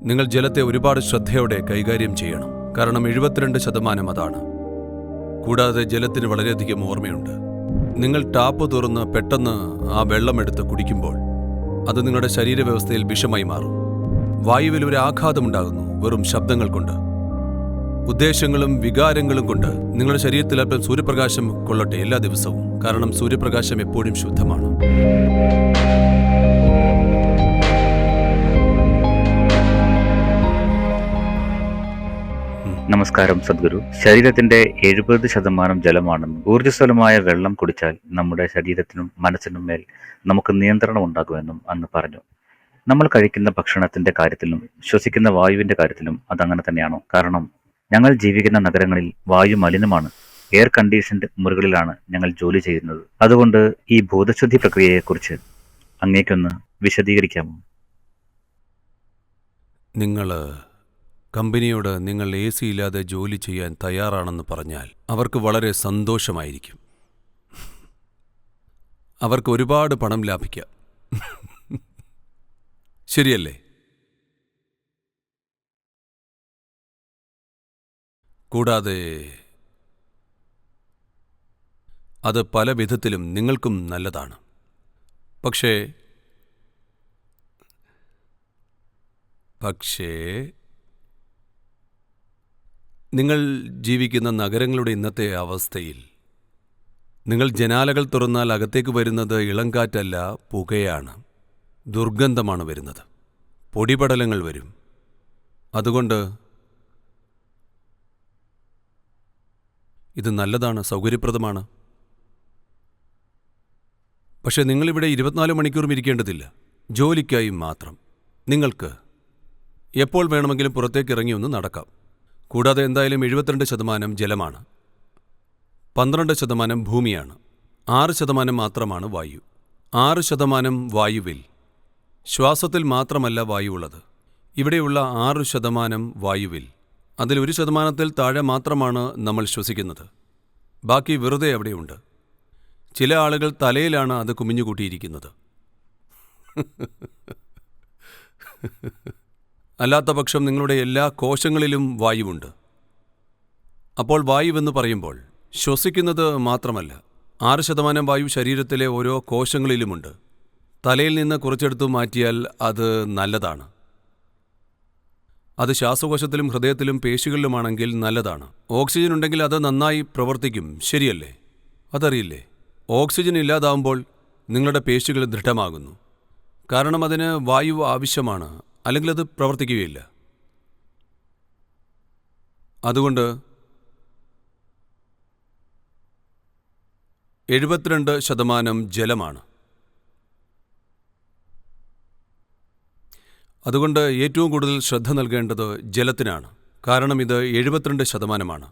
നിങ്ങൾ ജലത്തെ ഒരുപാട് ശ്രദ്ധയോടെ കൈകാര്യം ചെയ്യണം. കാരണം 72% അതാണ്. കൂടാതെ ജലത്തിന് വളരെയധികം ഓർമ്മയുണ്ട്. നിങ്ങൾ ടാപ്പ് തുറന്ന് പെട്ടെന്ന് ആ വെള്ളമെടുത്ത് കുടിക്കുമ്പോൾ അത് നിങ്ങളുടെ ശരീരവ്യവസ്ഥയിൽ വിഷമായി മാറും. വായുവിൽ ഒരു ആഘാതമുണ്ടാകുന്നു വെറും ശബ്ദങ്ങൾ കൊണ്ട്. ഉദ്ദേശങ്ങളും വികാരങ്ങളും കൊണ്ട് നിങ്ങളുടെ ശരീരത്തിൽ അല്പം സൂര്യപ്രകാശം കൊള്ളട്ടെ എല്ലാ ദിവസവും. കാരണം സൂര്യപ്രകാശം എപ്പോഴും ശുദ്ധമാണ്. നമസ്കാരം സദ്ഗുരു. ശരീരത്തിന്റെ 70% ജലമാണെന്നും ഊർജ്ജസ്വലമായ വെള്ളം കുടിച്ചാൽ നമ്മുടെ ശരീരത്തിനും മനസ്സിനും മേൽ നമുക്ക് നിയന്ത്രണം ഉണ്ടാകുമെന്നും അന്ന് പറഞ്ഞു. നമ്മൾ കഴിക്കുന്ന ഭക്ഷണത്തിന്റെ കാര്യത്തിലും ശ്വസിക്കുന്ന വായുവിന്റെ കാര്യത്തിലും അതങ്ങനെ തന്നെയാണോ? കാരണം ഞങ്ങൾ ജീവിക്കുന്ന നഗരങ്ങളിൽ വായു മലിനമാണ്. എയർ കണ്ടീഷൻഡ് മുറികളിലാണ് ഞങ്ങൾ ജോലി ചെയ്യുന്നത്. അതുകൊണ്ട് ഈ ബോധശുദ്ധി പ്രക്രിയയെക്കുറിച്ച് അങ്ങേക്കൊന്ന് വിശദീകരിക്കാമോ? കമ്പനിയോട് നിങ്ങൾ AC ഇല്ലാതെ ജോലി ചെയ്യാൻ തയ്യാറാണെന്ന് പറഞ്ഞാൽ അവർക്ക് വളരെ സന്തോഷമായിരിക്കും. അവർക്ക് ഒരുപാട് പണം ലാഭിക്കാം. ശരിയല്ലേ? കൂടാതെ അത് പല വിധത്തിലും നിങ്ങൾക്കും നല്ലതാണ്. പക്ഷേ നിങ്ങൾ ജീവിക്കുന്ന നഗരങ്ങളുടെ ഇന്നത്തെ അവസ്ഥയിൽ നിങ്ങൾ ജനാലകൾ തുറന്നാൽ അകത്തേക്ക് വരുന്നത് ഇളംകാറ്റല്ല, പുകയാണ്. ദുർഗന്ധമാണ് വരുന്നത്. പൊടിപടലങ്ങൾ വരും. അതുകൊണ്ട് ഇത് നല്ലതാണ്, സൗകര്യപ്രദമാണ്. പക്ഷെ നിങ്ങളിവിടെ 24 മണിക്കൂറും ഇരിക്കേണ്ടതില്ല. ജോലിക്കായി മാത്രം. നിങ്ങൾക്ക് എപ്പോൾ വേണമെങ്കിലും പുറത്തേക്ക് ഇറങ്ങി ഒന്ന് നടക്കാം. കൂടാതെ എന്തായാലും 72% ജലമാണ്, 12% ഭൂമിയാണ്, 6% മാത്രമാണ് വായു. 6% വായുവിൽ ശ്വാസത്തിൽ മാത്രമല്ല വായുവുള്ളത്. ഇവിടെയുള്ള 6% വായുവിൽ അതിൽ 1% താഴെ മാത്രമാണ് നമ്മൾ ശ്വസിക്കുന്നത്. ബാക്കി വെറുതെ അവിടെയുണ്ട്. ചില ആളുകൾ തലയിലാണ് അത് കുമിഞ്ഞുകൂട്ടിയിരിക്കുന്നത്. അല്ലാത്ത പക്ഷം നിങ്ങളുടെ എല്ലാ കോശങ്ങളിലും വായുവുണ്ട്. അപ്പോൾ വായുവെന്ന് പറയുമ്പോൾ ശ്വസിക്കുന്നത് മാത്രമല്ല, 6% വായു ശരീരത്തിലെ ഓരോ കോശങ്ങളിലുമുണ്ട്. തലയിൽ നിന്ന് കുറച്ചെടുത്തു മാറ്റിയാൽ അത് നല്ലതാണ്. അത് ശ്വാസകോശത്തിലും ഹൃദയത്തിലും പേശികളിലുമാണെങ്കിൽ നല്ലതാണ്. ഓക്സിജൻ ഉണ്ടെങ്കിൽ അത് നന്നായി പ്രവർത്തിക്കും. ശരിയല്ലേ? അതറിയില്ലേ? ഓക്സിജൻ ഇല്ലാതാവുമ്പോൾ നിങ്ങളുടെ പേശികൾ ദൃഢമാകുന്നു. കാരണം അതിന് വായു ആവശ്യമാണ്, അല്ലെങ്കിൽ അത് പ്രവർത്തിക്കുകയില്ല. അതുകൊണ്ട് 72% ജലമാണ്. അതുകൊണ്ട് ഏറ്റവും കൂടുതൽ ശ്രദ്ധ നൽകേണ്ടത് ജലത്തിനാണ്. കാരണം ഇത് 72%.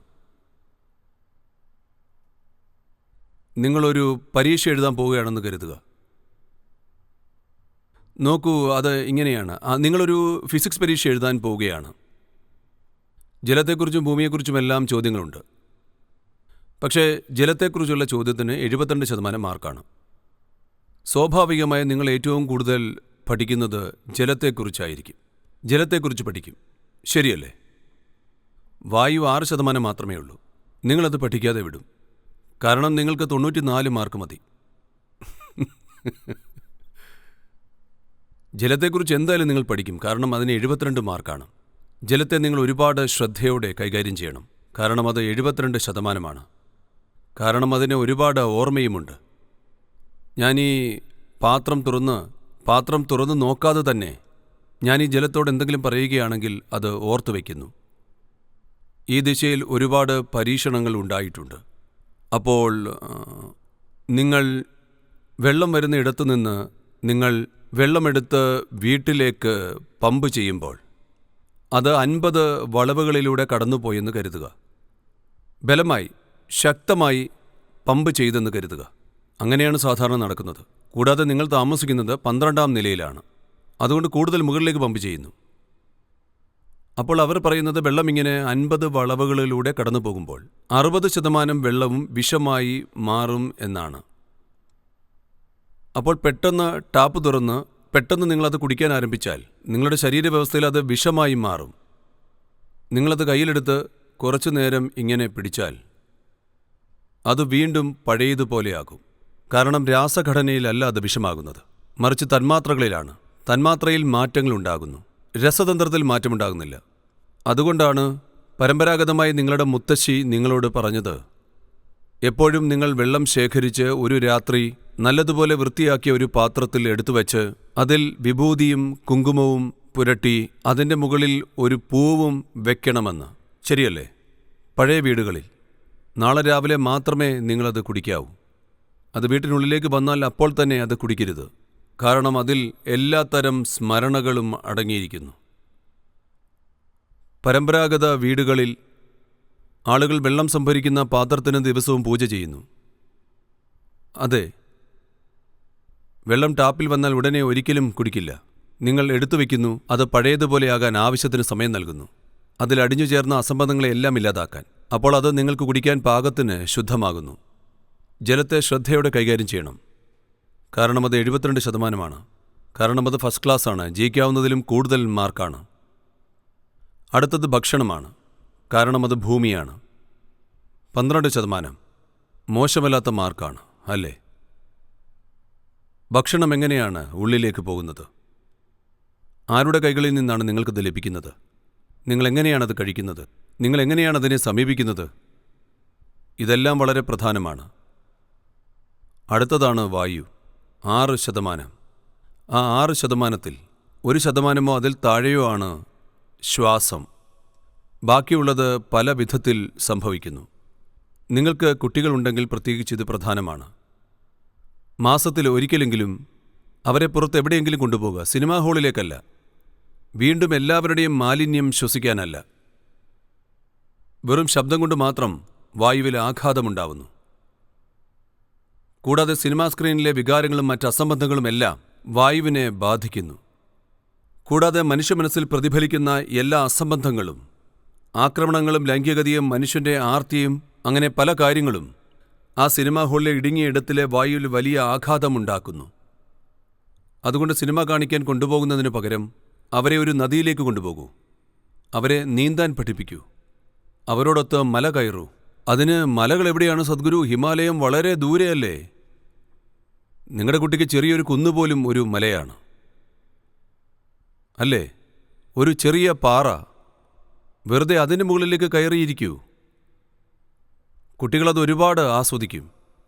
നിങ്ങളൊരു പരീക്ഷ എഴുതാൻ പോവുകയാണെന്ന് കരുതുക. നോക്കൂ, അത് ഇങ്ങനെയാണ്. നിങ്ങളൊരു ഫിസിക്സ് പരീക്ഷ എഴുതാൻ പോവുകയാണ്. ജലത്തെക്കുറിച്ചും ഭൂമിയെക്കുറിച്ചുമെല്ലാം ചോദ്യങ്ങളുണ്ട്. പക്ഷേ ജലത്തെക്കുറിച്ചുള്ള ചോദ്യത്തിന് 72% മാർക്കാണ്. സ്വാഭാവികമായി നിങ്ങൾ ഏറ്റവും കൂടുതൽ പഠിക്കുന്നത് ജലത്തെക്കുറിച്ചായിരിക്കും. ജലത്തെക്കുറിച്ച് പഠിക്കും. ശരിയല്ലേ? വായു 6% മാത്രമേ ഉള്ളൂ. നിങ്ങളത് പഠിക്കാതെ വിടും. കാരണം നിങ്ങൾക്ക് 94 മാർക്ക് മതി. ജലത്തെക്കുറിച്ച് എന്തായാലും നിങ്ങൾ പഠിക്കും. കാരണം അതിന് 72 മാർക്കാണ്. ജലത്തെ നിങ്ങൾ ഒരുപാട് ശ്രദ്ധയോടെ കൈകാര്യം ചെയ്യണം. കാരണം അത് 72%. കാരണം അതിന് ഒരുപാട് ഓർമ്മയുമുണ്ട്. ഞാൻ ഈ പാത്രം തുറന്ന് നോക്കാതെ തന്നെ ഞാൻ ഈ ജലത്തോട് എന്തെങ്കിലും പറയുകയാണെങ്കിൽ അത് ഓർത്തു വയ്ക്കുന്നു. ഈ ദിശയിൽ ഒരുപാട് പരീക്ഷണങ്ങൾ ഉണ്ടായിട്ടുണ്ട്. അപ്പോൾ നിങ്ങൾ വെള്ളം വരുന്ന ഇടത്തു നിന്ന് നിങ്ങൾ വെള്ളമെടുത്ത് വീട്ടിലേക്ക് പമ്പ് ചെയ്യുമ്പോൾ അത് 50 വളവുകളിലൂടെ കടന്നുപോയെന്ന് കരുതുക. ബലമായി, ശക്തമായി പമ്പ് ചെയ്തെന്ന് കരുതുക. അങ്ങനെയാണ് സാധാരണ നടക്കുന്നത്. കൂടാതെ നിങ്ങൾ താമസിക്കുന്നത് 12ാം നിലയിലാണ്. അതുകൊണ്ട് കൂടുതൽ മുകളിലേക്ക് പമ്പ് ചെയ്യുന്നു. അപ്പോൾ അവർ പറയുന്നത് വെള്ളം ഇങ്ങനെ 50 വളവുകളിലൂടെ കടന്നു പോകുമ്പോൾ 60% വെള്ളവും വിഷമായി മാറും എന്നാണ്. അപ്പോൾ പെട്ടെന്ന് ടാപ്പ് തുറന്ന് പെട്ടെന്ന് നിങ്ങളത് കുടിക്കാൻ ആരംഭിച്ചാൽ നിങ്ങളുടെ ശരീരവ്യവസ്ഥയിൽ അത് വിഷമായി മാറും. നിങ്ങളത് കയ്യിലെടുത്ത് കുറച്ചു നേരം ഇങ്ങനെ പിടിച്ചാൽ അത് വീണ്ടും പഴയതുപോലെയാകും. കാരണം രാസഘടനയിലല്ല അത് വിഷമാകുന്നത്, മറിച്ച് തന്മാത്രകളിലാണ്. തന്മാത്രയിൽ മാറ്റങ്ങളുണ്ടാകുന്നു, രസതന്ത്രത്തിൽ മാറ്റമുണ്ടാകുന്നില്ല. അതുകൊണ്ടാണ് പരമ്പരാഗതമായി നിങ്ങളുടെ മുത്തശ്ശി നിങ്ങളോട് പറഞ്ഞത്, എപ്പോഴും നിങ്ങൾ വെള്ളം ശേഖരിച്ച് ഒരു രാത്രി നല്ലതുപോലെ വൃത്തിയാക്കിയ ഒരു പാത്രത്തിൽ എടുത്തുവച്ച് അതിൽ വിഭൂതിയും കുങ്കുമവും പുരട്ടി അതിൻ്റെ മുകളിൽ ഒരു പൂവും വെക്കണമെന്ന്. ശരിയല്ലേ? പഴയ വീടുകളിൽ നാളെ രാവിലെ മാത്രമേ നിങ്ങളത് കുടിക്കാവൂ. അത് വീട്ടിനുള്ളിലേക്ക് വന്നാൽ അപ്പോൾ തന്നെ അത് കുടിക്കരുത്. കാരണം അതിൽ എല്ലാത്തരം സ്മരണകളും അടങ്ങിയിരിക്കുന്നു. പരമ്പരാഗത വീടുകളിൽ ആളുകൾ വെള്ളം സംഭരിക്കുന്ന പാത്രത്തിന് ദിവസവും പൂജ ചെയ്യുന്നു. അതെ, വെള്ളം ടാപ്പിൽ വന്നാൽ ഉടനെ ഒരിക്കലും കുടിക്കില്ല. നിങ്ങൾ എടുത്തു വയ്ക്കുന്നു, അത് പഴയതുപോലെയാകാൻ ആവശ്യത്തിന് സമയം നൽകുന്നു, അതിൽ അടിഞ്ഞു ചേർന്ന അസംബന്ധങ്ങളെല്ലാം ഇല്ലാതാക്കാൻ. അപ്പോൾ അത് നിങ്ങൾക്ക് കുടിക്കാൻ പാകത്തിന് ശുദ്ധമാകുന്നു. ജലത്തെ ശ്രദ്ധയോടെ കൈകാര്യം ചെയ്യണം. കാരണം അത് 72%. കാരണം അത് ഫസ്റ്റ് ക്ലാസ്സാണ്, ജയിക്കാവുന്നതിലും കൂടുതൽ മാർക്കാണ്. അടുത്തത് ഭക്ഷണമാണ്. കാരണം അത് ഭൂമിയാണ്. 12% മോശമല്ലാത്ത മാർക്കാണ്, അല്ലേ? ഭക്ഷണം എങ്ങനെയാണ് ഉള്ളിലേക്ക് പോകുന്നത്? ആരുടെ കൈകളിൽ നിന്നാണ് നിങ്ങൾക്കത് ലഭിക്കുന്നത്? നിങ്ങൾ എങ്ങനെയാണത് കഴിക്കുന്നത്? നിങ്ങൾ എങ്ങനെയാണ് അതിനെ സമീപിക്കുന്നത്? ഇതെല്ലാം വളരെ പ്രധാനമാണ്. അടുത്തതാണ് വായു, 6%. ആ 6%-ൽ 1%-മോ അതിൽ താഴെയോ ആണ് ശ്വാസം. ബാക്കിയുള്ളത് പല വിധത്തിൽ സംഭവിക്കുന്നു. നിങ്ങൾക്ക് കുട്ടികളുണ്ടെങ്കിൽ പ്രത്യേകിച്ച് ഇത് പ്രധാനമാണ്. മാസത്തിൽ ഒരിക്കലെങ്കിലും അവരെ പുറത്ത് എവിടെയെങ്കിലും കൊണ്ടുപോകുക. സിനിമാ ഹാളിലേക്കല്ല, വീണ്ടും എല്ലാവരുടെയും മാലിന്യം ശ്വസിക്കാനല്ല. വെറും ശബ്ദം കൊണ്ട് മാത്രം വായുവിൽ ആഘാതമുണ്ടാവുന്നു. കൂടാതെ സിനിമാ സ്ക്രീനിലെ വികാരങ്ങളും മറ്റ് അസംബന്ധങ്ങളുമെല്ലാം വായുവിനെ ബാധിക്കുന്നു. കൂടാതെ മനുഷ്യ മനസ്സിൽ പ്രതിഫലിക്കുന്ന എല്ലാ അസംബന്ധങ്ങളും, ആക്രമണങ്ങളും ലൈംഗികതയും മനുഷ്യൻ്റെ ആർത്തിയും അങ്ങനെ പല കാര്യങ്ങളും ആ സിനിമാ ഹാളിലെ ഇടുങ്ങിയ ഇടത്തിലെ വായുവിൽ വലിയ ആഘാതമുണ്ടാക്കുന്നു. അതുകൊണ്ട് സിനിമ കാണിക്കാൻ കൊണ്ടുപോകുന്നതിനു പകരം അവരെ ഒരു നദിയിലേക്ക് കൊണ്ടുപോകൂ. അവരെ നീന്താൻ പഠിപ്പിക്കൂ. അവരോടൊത്ത് മല കയറൂ. അതിന് മലകൾ എവിടെയാണ് സദ്ഗുരു? ഹിമാലയം വളരെ ദൂരെയല്ലേ? നിങ്ങളുടെ കുട്ടിക്ക് ചെറിയൊരു കുന്നുപോലും ഒരു മലയാണ്, അല്ലേ? ഒരു ചെറിയ പാറ, വെറുതെ അതിന് മുകളിലേക്ക് കയറിയിരിക്കൂ. കുട്ടികളത് ഒരുപാട് ആസ്വദിക്കും.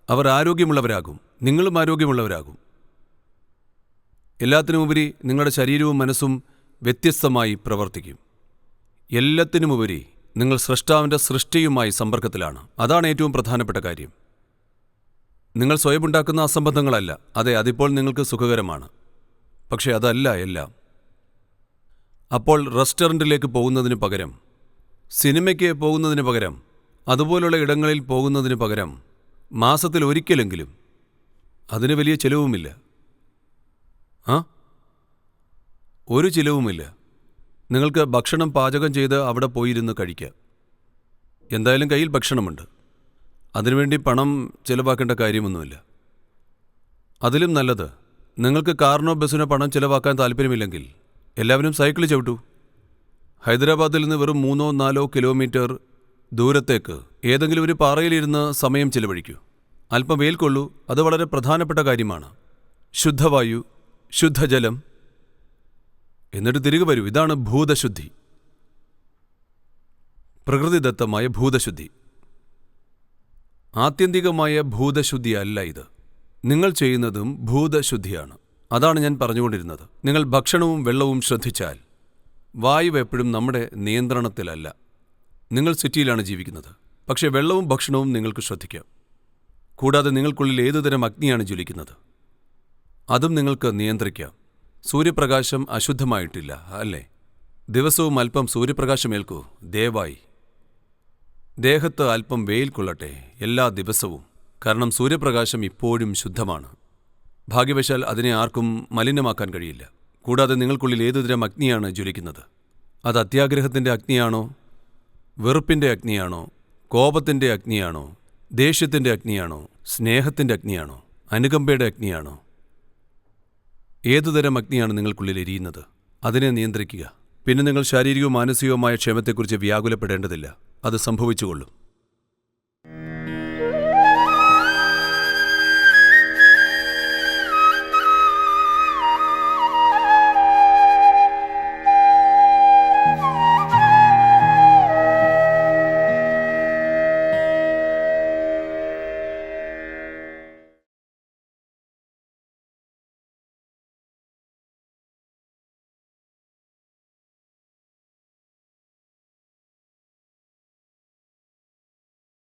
അവർ ആരോഗ്യമുള്ളവരാകും, നിങ്ങളും ആരോഗ്യമുള്ളവരാകും. എല്ലാത്തിനുമുപരി നിങ്ങളുടെ ശരീരവും മനസ്സും വ്യത്യസ്തമായി പ്രവർത്തിക്കും. എല്ലാത്തിനുമുപരി നിങ്ങൾ സ്രഷ്ടാവിൻ്റെ സൃഷ്ടിയുമായി സമ്പർക്കത്തിലാണ്. അതാണ് ഏറ്റവും പ്രധാനപ്പെട്ട കാര്യം. നിങ്ങൾ സ്വയം ഉണ്ടാക്കുന്ന അസംബന്ധങ്ങളല്ല. അതെ, അതിപ്പോൾ നിങ്ങൾക്ക് സുഖകരമാണ്, പക്ഷെ അതല്ല എല്ലാം. അപ്പോൾ റെസ്റ്റോറൻറ്റിലേക്ക് പോകുന്നതിന് പകരം, സിനിമയ്ക്ക് പോകുന്നതിന് പകരം, അതുപോലുള്ള ഇടങ്ങളിൽ പോകുന്നതിന് പകരം മാസത്തിൽ ഒരിക്കലെങ്കിലും, അതിന് വലിയ ചിലവുമില്ല. ഒരു ചിലവുമില്ല. നിങ്ങൾക്ക് ഭക്ഷണം പാചകം ചെയ്ത് അവിടെ പോയിരുന്ന് കഴിക്കാം. എന്തായാലും കയ്യിൽ ഭക്ഷണമുണ്ട്. അതിനുവേണ്ടി പണം ചിലവാക്കേണ്ട കാര്യമൊന്നുമില്ല. അതിലും നല്ലത്, നിങ്ങൾക്ക് കാറിനോ ബസ്സിനോ പണം ചിലവാക്കാൻ താല്പര്യമില്ലെങ്കിൽ എല്ലാവരും സൈക്കിൾ ചവിട്ടൂ. ഹൈദരാബാദിൽ നിന്ന് വെറും 3-4 കിലോമീറ്റർ ദൂരത്തേക്ക് ഏതെങ്കിലും ഒരു പാറയിലിരുന്ന് സമയം ചിലവഴിക്കൂ. അല്പം വെയിൽ കൊള്ളൂ. അത് വളരെ പ്രധാനപ്പെട്ട കാര്യമാണ്. ശുദ്ധവായു, ശുദ്ധജലം, എന്നിട്ട് തിരികെ വരൂ. ഇതാണ് ഭൂതശുദ്ധി, പ്രകൃതിദത്തമായ ഭൂതശുദ്ധി. ആത്യന്തികമായ ഭൂതശുദ്ധി അല്ല ഇത്. നിങ്ങൾ ചെയ്യുന്നതും ഭൂതശുദ്ധിയാണ്. അതാണ് ഞാൻ പറഞ്ഞുകൊണ്ടിരുന്നത്. നിങ്ങൾ ഭക്ഷണവും വെള്ളവും ശ്രദ്ധിച്ചാൽ വായു എപ്പോഴും നമ്മുടെ നിയന്ത്രണത്തിലല്ല. നിങ്ങൾ സിറ്റിയിലാണ് ജീവിക്കുന്നത്, പക്ഷേ വെള്ളവും ഭക്ഷണവും നിങ്ങൾക്ക് ശ്രദ്ധിക്കാം. കൂടാതെ നിങ്ങൾക്കുള്ളിൽ ഏതുതരം അഗ്നിയാണ് ജ്വലിക്കുന്നത് അതും നിങ്ങൾക്ക് നിയന്ത്രിക്കാം. സൂര്യപ്രകാശം അശുദ്ധമായിട്ടില്ല, അല്ലേ? ദിവസവും അല്പം സൂര്യപ്രകാശമേൽക്കൂ ദയവായി. ദേഹത്ത് അല്പം വെയിൽ കൊള്ളട്ടെ എല്ലാ ദിവസവും. കാരണം സൂര്യപ്രകാശം ഇപ്പോഴും ശുദ്ധമാണ്. ഭാഗ്യവശാൽ അതിനെ ആർക്കും മലിനമാക്കാൻ കഴിയില്ല. കൂടാതെ നിങ്ങൾക്കുള്ളിൽ ഏതുതരം അഗ്നിയാണ് ജ്വലിക്കുന്നത്? അത് അത്യാഗ്രഹത്തിൻ്റെ അഗ്നിയാണോ, വെറുപ്പിൻ്റെ അഗ്നിയാണോ, കോപത്തിൻ്റെ അഗ്നിയാണോ, ദേഷ്യത്തിൻ്റെ അഗ്നിയാണോ, സ്നേഹത്തിൻ്റെ അഗ്നിയാണോ, അനുകമ്പയുടെ അഗ്നിയാണോ? ഏതുതരം അഗ്നിയാണ് നിങ്ങൾക്കുള്ളിൽ എരിയുന്നത്, അതിനെ നിയന്ത്രിക്കുക. പിന്നെ നിങ്ങൾ ശാരീരികവും മാനസികവുമായ ക്ഷേമത്തെക്കുറിച്ച് വ്യാകുലപ്പെടേണ്ടതില്ല. അത് സംഭവിച്ചുകൊള്ളും.